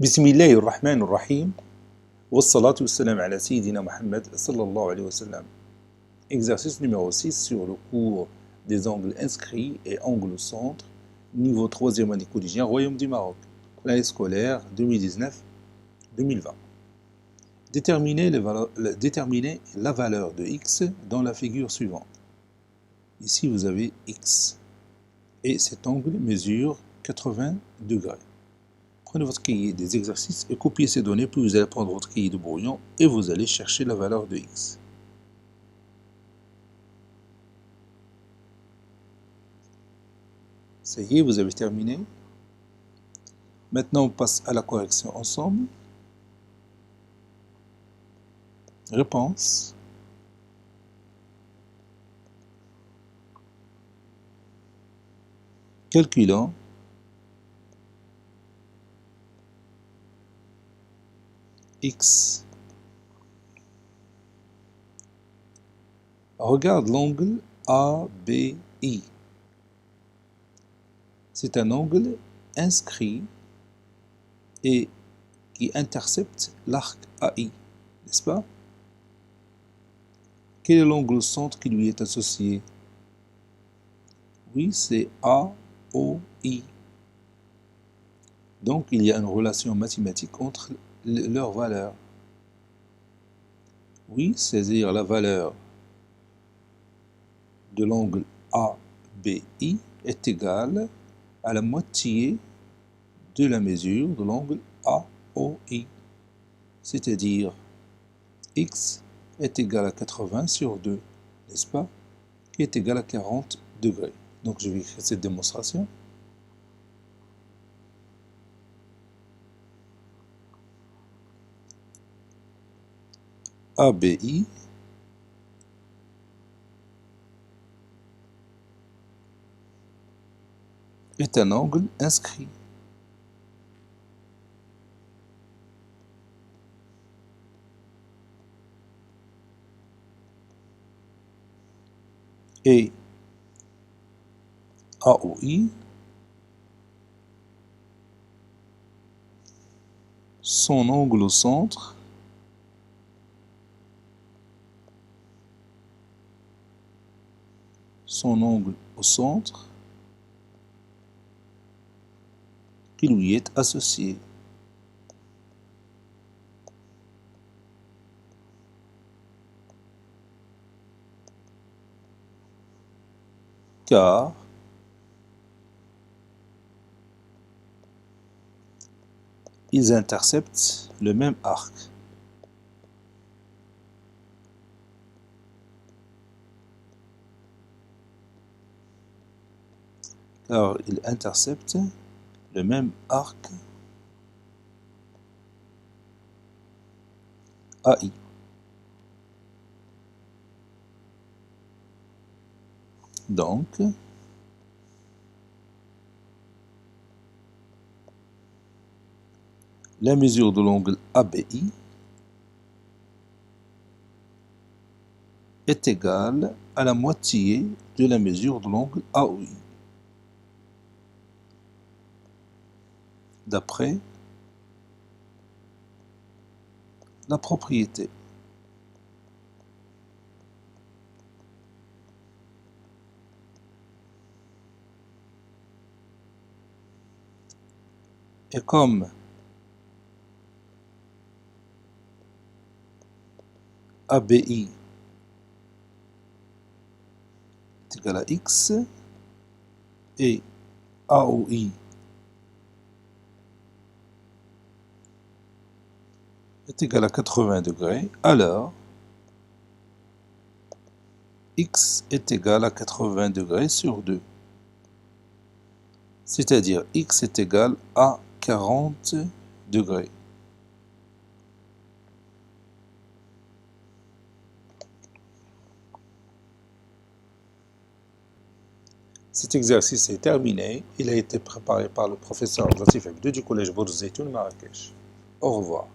بسم الله الرحمن الرحيم والصلاة والسلام على Sayyidina Muhammad sallallahu alayhi wa sallam. Exercice numéro 6 sur le cours des angles inscrits et angles au centre, niveau 3e année collégien, Royaume du Maroc, l'année scolaire 2019-2020. Déterminez la valeur de x dans la figure suivante. Ici vous avez x et cet angle mesure 80 degrés. Prenez votre cahier des exercices et copiez ces données, puis vous allez prendre votre cahier de brouillon et vous allez chercher la valeur de x. Ça y est, vous avez terminé. Maintenant, on passe à la correction ensemble. Réponse. Calculons. X. Regarde l'angle ABI. C'est un angle inscrit et qui intercepte l'arc AI, n'est-ce pas? Quel est l'angle au centre qui lui est associé? Oui, c'est AOI. Donc, il y a une relation mathématique entre leurs valeurs. Oui, c'est-à-dire la valeur de l'angle ABI est égale à la moitié de la mesure de l'angle AOI. C'est-à-dire x est égal à 80 sur 2, n'est-ce pas? Qui est égal à 40 degrés. Donc je vais écrire cette démonstration. ABI est un angle inscrit. Et AOI, son angle au centre, qui lui est associé. Car ils interceptent le même arc. Car ils interceptent le même arc AI. Donc, la mesure de l'angle ABI est égale à la moitié de la mesure de l'angle AOI. D'après la propriété. Et comme ABI est égal à x et AOI est égal à 80 degrés, alors x est égal à 80 degrés sur 2. C'est-à-dire x est égal à 40 degrés. Cet exercice est terminé. Il a été préparé par le professeur Latif Abdou du collège Bourz Zeitoun Marrakech. Au revoir.